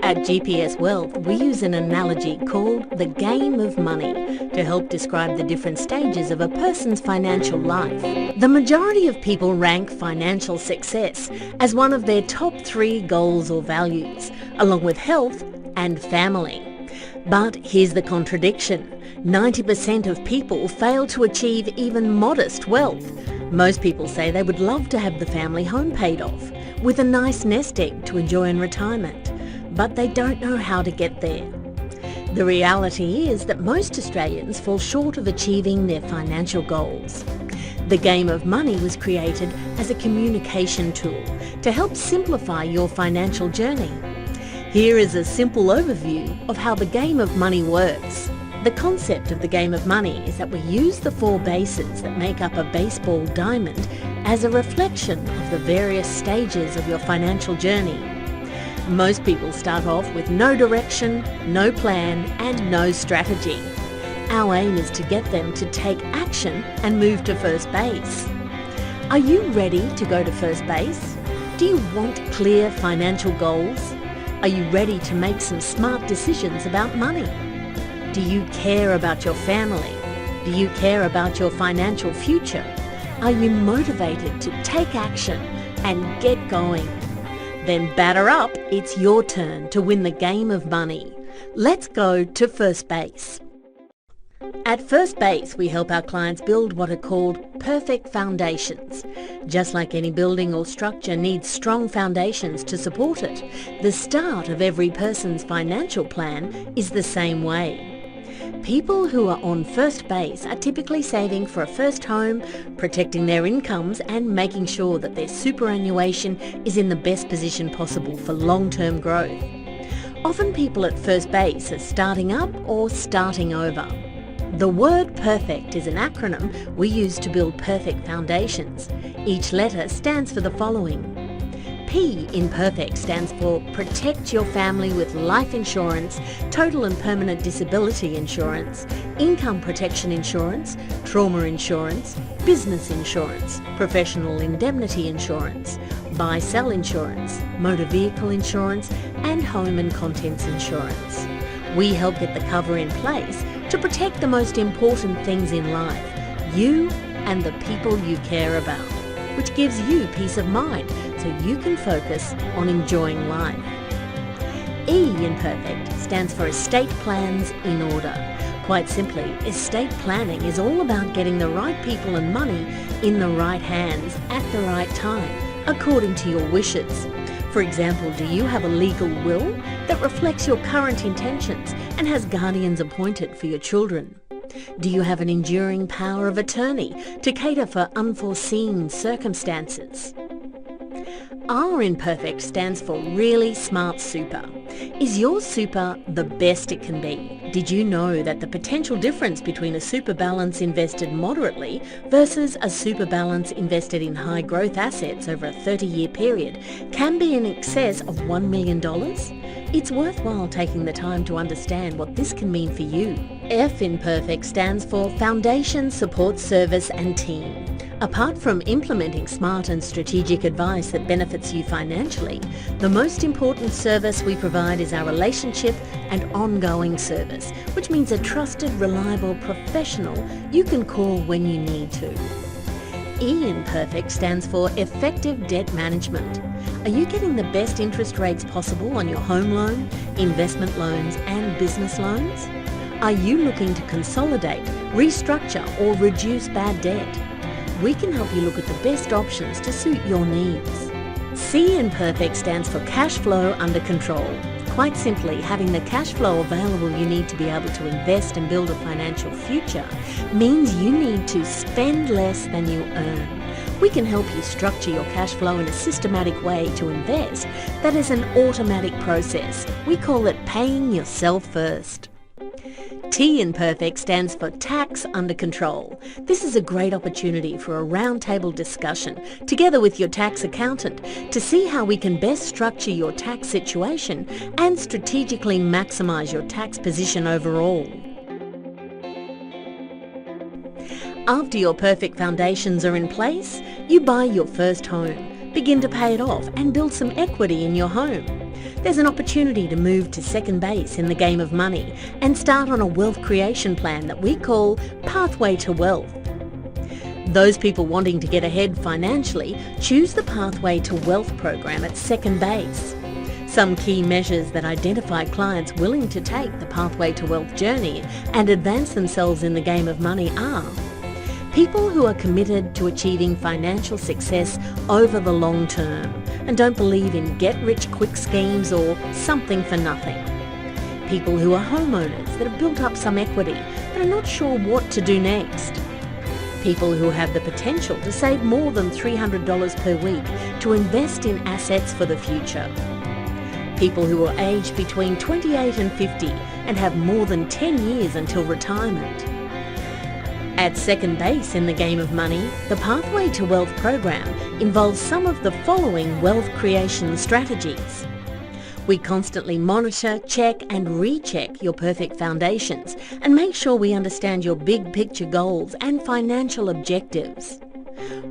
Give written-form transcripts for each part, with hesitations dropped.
At GPS Wealth, we use an analogy called the game of money to help describe the different stages of a person's financial life. The majority of people rank financial success as one of their top 3 goals or values, along with health and family. But here's the contradiction. 90% of people fail to achieve even modest wealth. Most people say they would love to have the family home paid off, with a nice nest egg to enjoy in retirement, but they don't know how to get there. The reality is that most Australians fall short of achieving their financial goals. The game of money was created as a communication tool to help simplify your financial journey. Here is a simple overview of how the game of money works. The concept of the game of money is that we use the 4 bases that make up a baseball diamond as a reflection of the various stages of your financial journey. Most people start off with no direction, no plan, and no strategy. Our aim is to get them to take action and move to first base. Are you ready to go to first base? Do you want clear financial goals? Are you ready to make some smart decisions about money? Do you care about your family? Do you care about your financial future? Are you motivated to take action and get going? Then batter up, it's your turn to win the game of money. Let's go to first base. At first base, we help our clients build what are called perfect foundations. Just like any building or structure needs strong foundations to support it, the start of every person's financial plan is the same way. People who are on first base are typically saving for a first home, protecting their incomes and making sure that their superannuation is in the best position possible for long-term growth. Often people at first base are starting up or starting over. The word perfect is an acronym we use to build perfect foundations. Each letter stands for the following. P in perfect stands for protect your family with life insurance, total and permanent disability insurance, income protection insurance, trauma insurance, business insurance, professional indemnity insurance, buy-sell insurance, motor vehicle insurance, and home and contents insurance. We help get the cover in place to protect the most important things in life, you and the people you care about, which gives you peace of mind so you can focus on enjoying life. E in perfect stands for estate plans in order. Quite simply, estate planning is all about getting the right people and money in the right hands at the right time, according to your wishes. For example, do you have a legal will that reflects your current intentions and has guardians appointed for your children? Do you have an enduring power of attorney to cater for unforeseen circumstances? R in perfect stands for really smart super. Is your super the best it can be? Did you know that the potential difference between a super balance invested moderately versus a super balance invested in high growth assets over a 30-year period can be in excess of $1 million? It's worthwhile taking the time to understand what this can mean for you. F in perfect stands for Foundation, Support Service and Team. Apart from implementing smart and strategic advice that benefits you financially, the most important service we provide is our relationship and ongoing service, which means a trusted, reliable professional you can call when you need to. E in perfect stands for Effective Debt Management. Are you getting the best interest rates possible on your home loan, investment loans and business loans? Are you looking to consolidate, restructure or reduce bad debt? We can help you look at the best options to suit your needs. C in perfect stands for Cash Flow Under Control. Quite simply, having the cash flow available you need to be able to invest and build a financial future means you need to spend less than you earn. We can help you structure your cash flow in a systematic way to invest that is an automatic process. We call it paying yourself first. T in perfect stands for Tax Under Control. This is a great opportunity for a roundtable discussion together with your tax accountant to see how we can best structure your tax situation and strategically maximise your tax position overall. After your perfect foundations are in place, you buy your first home, begin to pay it off and build some equity in your home. there's an opportunity to move to second base in the game of money and start on a wealth creation plan that we call Pathway to Wealth. Those people wanting to get ahead financially choose the Pathway to Wealth program at second base. Some key measures that identify clients willing to take the Pathway to Wealth journey and advance themselves in the game of money are people who are committed to achieving financial success over the long term and don't believe in get-rich-quick schemes or something for nothing. People who are homeowners that have built up some equity but are not sure what to do next. People who have the potential to save more than $300 per week to invest in assets for the future. People who are aged between 28 and 50 and have more than 10 years until retirement. At second base in the game of money, the Pathway to Wealth program involves some of the following wealth creation strategies. We constantly monitor, check and recheck your perfect foundations and make sure we understand your big picture goals and financial objectives.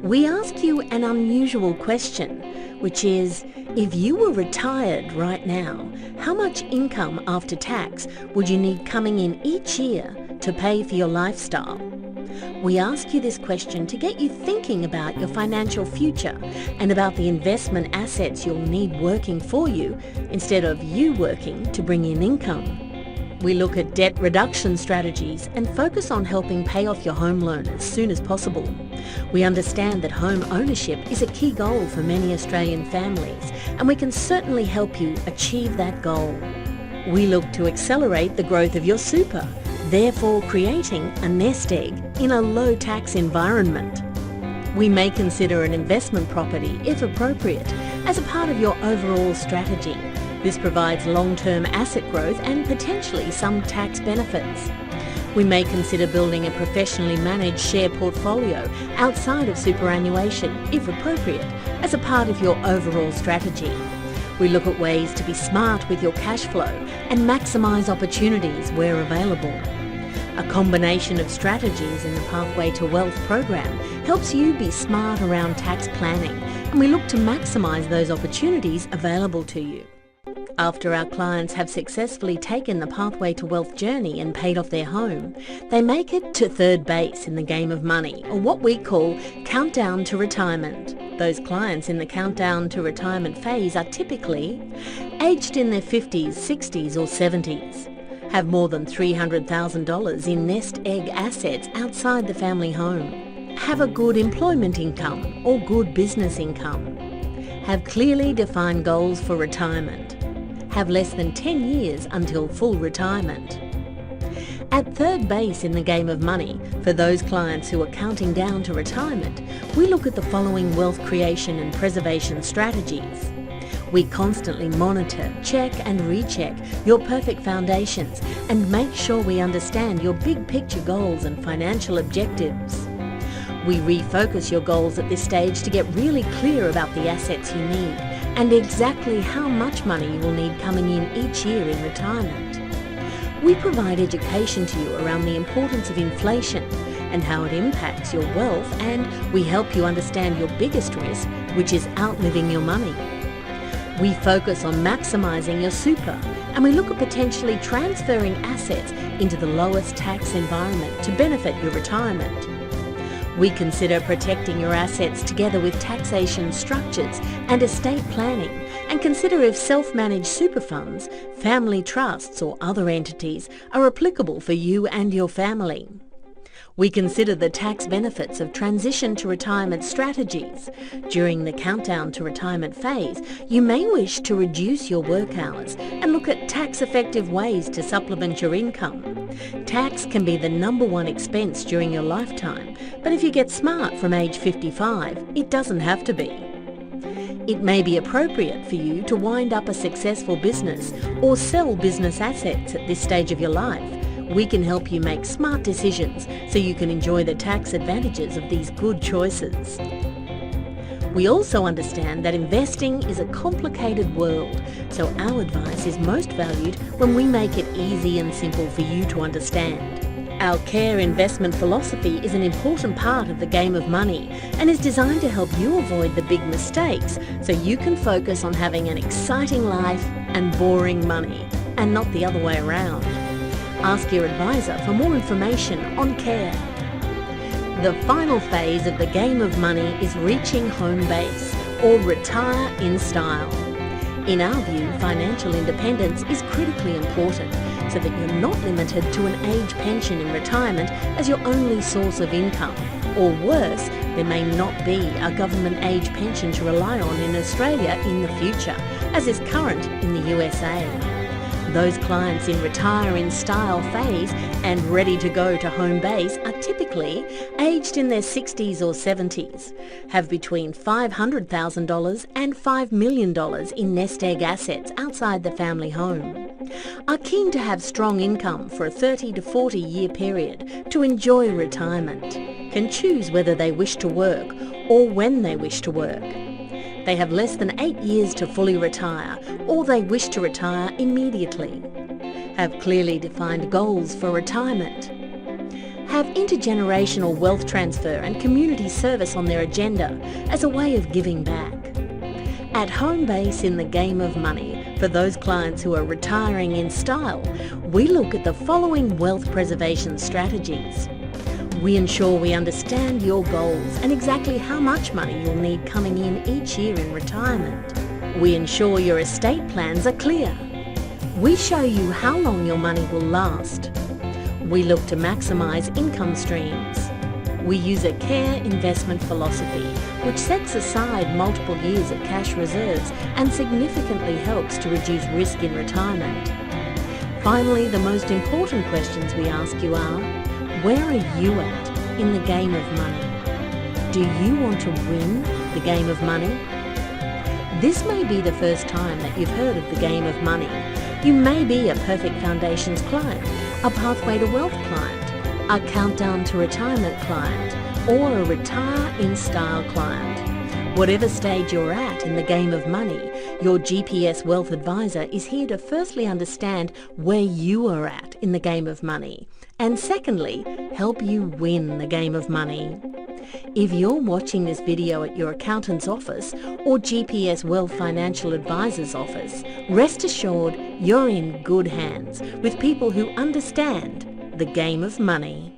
We ask you an unusual question, which is, if you were retired right now, how much income after tax would you need coming in each year to pay for your lifestyle? We ask you this question to get you thinking about your financial future and about the investment assets you'll need working for you instead of you working to bring in income. We look at debt reduction strategies and focus on helping pay off your home loan as soon as possible. We understand that home ownership is a key goal for many Australian families, and we can certainly help you achieve that goal. We look to accelerate the growth of your super, therefore creating a nest egg in a low-tax environment. We may consider an investment property, if appropriate, as a part of your overall strategy. This provides long-term asset growth and potentially some tax benefits. We may consider building a professionally managed share portfolio outside of superannuation, if appropriate, as a part of your overall strategy. We look at ways to be smart with your cash flow and maximise opportunities where available. A combination of strategies in the Pathway to Wealth program helps you be smart around tax planning, and we look to maximise those opportunities available to you. After our clients have successfully taken the Pathway to Wealth journey and paid off their home, they make it to third base in the game of money, or what we call countdown to retirement. Those clients in the countdown to retirement phase are typically aged in their 50s, 60s or 70s, have more than $300,000 in nest egg assets outside the family home, have a good employment income or good business income, have clearly defined goals for retirement, have less than 10 years until full retirement. At third base in the game of money, for those clients who are counting down to retirement, we look at the following wealth creation and preservation strategies. We constantly monitor, check and recheck your perfect foundations and make sure we understand your big picture goals and financial objectives. We refocus your goals at this stage to get really clear about the assets you need and exactly how much money you will need coming in each year in retirement. We provide education to you around the importance of inflation and how it impacts your wealth, and we help you understand your biggest risk, which is outliving your money. We focus on maximising your super, and we look at potentially transferring assets into the lowest tax environment to benefit your retirement. We consider protecting your assets together with taxation structures and estate planning, and consider if self-managed super funds, family trusts or other entities are applicable for you and your family. We consider the tax benefits of transition to retirement strategies. During the countdown to retirement phase, you may wish to reduce your work hours and look at tax-effective ways to supplement your income. Tax can be the #1 expense during your lifetime, but if you get smart from age 55, it doesn't have to be. It may be appropriate for you to wind up a successful business or sell business assets at this stage of your life. We can help you make smart decisions so you can enjoy the tax advantages of these good choices. We also understand that investing is a complicated world, so our advice is most valued when we make it easy and simple for you to understand. Our CARE investment philosophy is an important part of the game of money and is designed to help you avoid the big mistakes so you can focus on having an exciting life and boring money, and not the other way around. Ask your advisor for more information on CARE. The final phase of the game of money is reaching home base, or retire in style. In our view, financial independence is critically important so that you're not limited to an age pension in retirement as your only source of income. Or worse, there may not be a government age pension to rely on in Australia in the future, as is current in the USA. Those clients in retire in style phase and ready to go to home base are typically aged in their 60s or 70s, have between $500,000 and $5 million in nest egg assets outside the family home, are keen to have strong income for a 30 to 40 year period to enjoy retirement, can choose whether they wish to work or when they wish to work. They have less than 8 years to fully retire, or they wish to retire immediately. Have clearly defined goals for retirement. Have intergenerational wealth transfer and community service on their agenda as a way of giving back. At home base in the game of money, for those clients who are retiring in style, we look at the following wealth preservation strategies. We ensure we understand your goals and exactly how much money you'll need coming in each year in retirement. We ensure your estate plans are clear. We show you how long your money will last. We look to maximise income streams. We use a CARE investment philosophy which sets aside multiple years of cash reserves and significantly helps to reduce risk in retirement. Finally, the most important questions we ask you are: where are you at in the game of money? Do you want to win the game of money? This may be the first time that you've heard of the game of money. You may be a Perfect Foundations client, a Pathway to Wealth client, a Countdown to Retirement client, or a Retire in Style client. Whatever stage you're at in the game of money, your GPS Wealth Advisor is here to firstly understand where you are at in the game of money, and secondly, help you win the game of money. If you're watching this video at your accountant's office or GPS Wealth Financial Advisor's office, rest assured you're in good hands with people who understand the game of money.